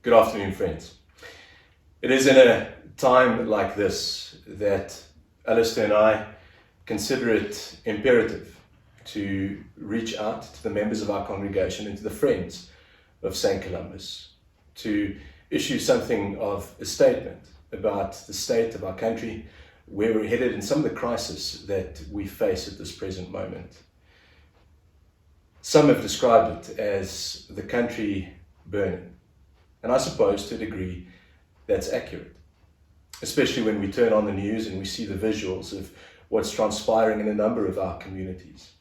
Good afternoon, friends. It is in a time like this that Alistair and I consider it imperative to reach out to the members of our congregation and to the friends of St. Columba's, to issue something of a statement about the state of our country, where we're headed, and some of the crisis that we face at this present moment. Some have described it as the country burning. And I suppose to a degree that's accurate, especially when we turn on the news and we see the visuals of what's transpiring in a number of our communities.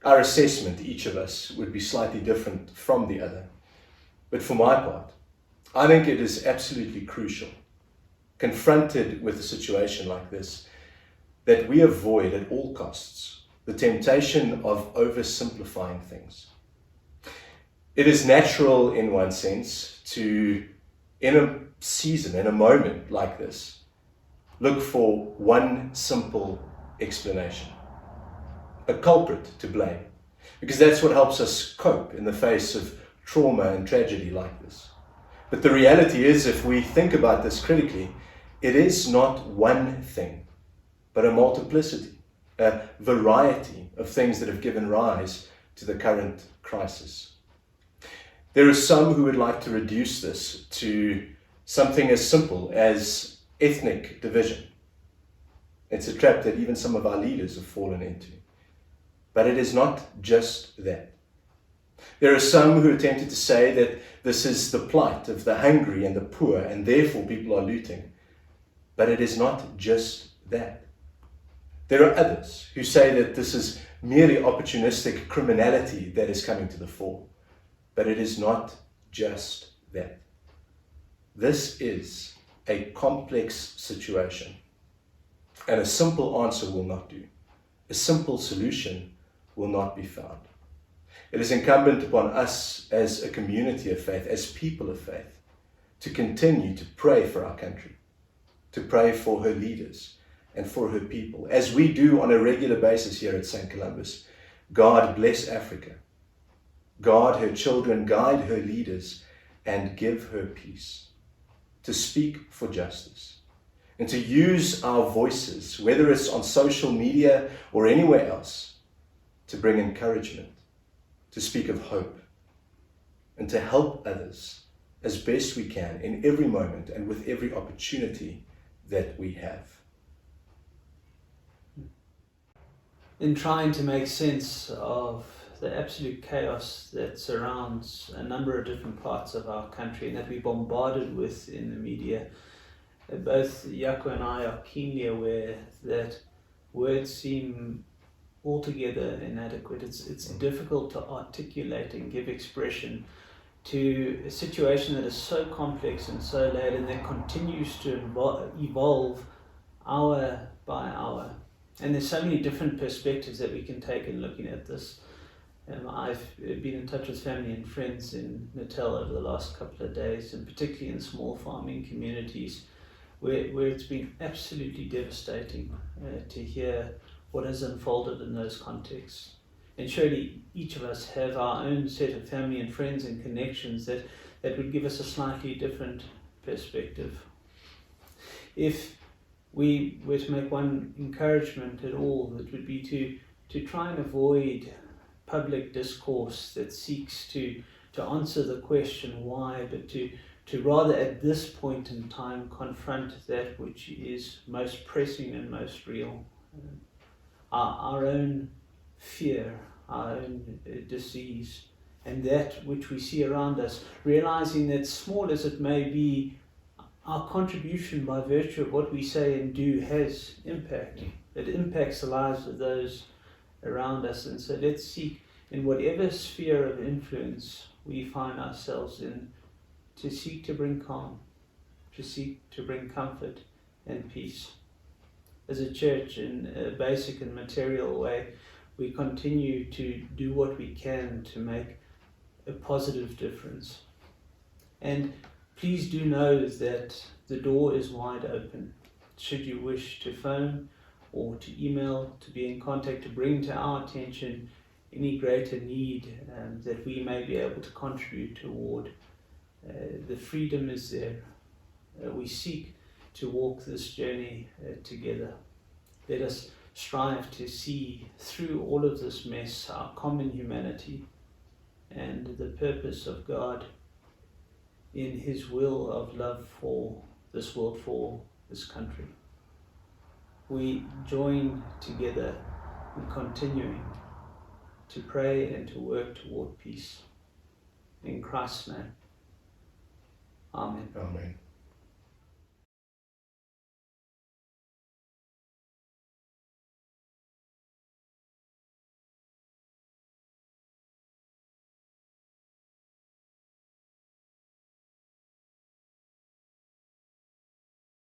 Our assessment, each of us, would be slightly different from the other. But for my part, I think it is absolutely crucial, confronted with a situation like this, that we avoid at all costs the temptation of oversimplifying things. It is natural in one sense to, in a season, in a moment like this, look for one simple explanation, a culprit to blame, because that's what helps us cope in the face of trauma and tragedy like this. But the reality is, if we think about this critically, it is not one thing, but a multiplicity, a variety of things that have given rise to the current crisis. There are some who would like to reduce this to something as simple as ethnic division. It's a trap that even some of our leaders have fallen into. But it is not just that. There are some who are tempted to say that this is the plight of the hungry and the poor, and therefore people are looting. But it is not just that. There are others who say that this is merely opportunistic criminality that is coming to the fore. But it is not just that. This is a complex situation, and a simple answer will not do. A simple solution will not be found. It is incumbent upon us as a community of faith, as people of faith, to continue to pray for our country, to pray for her leaders and for her people, as we do on a regular basis here at St. Columba's. God bless Africa. Guard her children, guide her leaders, and give her peace. To speak for justice, and to use our voices, whether it's on social media or anywhere else, to bring encouragement, to speak of hope, and to help others as best we can in every moment and with every opportunity that we have. In trying to make sense of the absolute chaos that surrounds a number of different parts of our country and that we're bombarded with in the media, both Jaco and I are keenly aware that words seem altogether inadequate. It's difficult to articulate and give expression to a situation that is so complex and so layered, and that continues to evolve hour by hour. And there's so many different perspectives that we can take in looking at this. I've been in touch with family and friends in Natal over the last couple of days, and particularly in small farming communities where it's been absolutely devastating to hear what has unfolded in those contexts. And surely each of us have our own set of family and friends and connections that would give us a slightly different perspective. If we were to make one encouragement at all, it would be to try and avoid public discourse that seeks to answer the question why, but to rather at this point in time confront that which is most pressing and most real. Our own fear, our own disease, and that which we see around us, realizing that small as it may be, our contribution by virtue of what we say and do has impact. It impacts the lives of those around us. And so let's seek, in whatever sphere of influence we find ourselves in, to seek to bring calm, to seek to bring comfort and peace. As a church, in a basic and material way, we continue to do what we can to make a positive difference. And please do know that the door is wide open. Should you wish to phone or to email, to be in contact, to bring to our attention any greater need that we may be able to contribute toward, The freedom is there. We seek to walk this journey together. Let us strive to see through all of this mess our common humanity and the purpose of God in His will of love for this world, for this country. We join together in continuing to pray and to work toward peace. In Christ's name, Amen. Amen.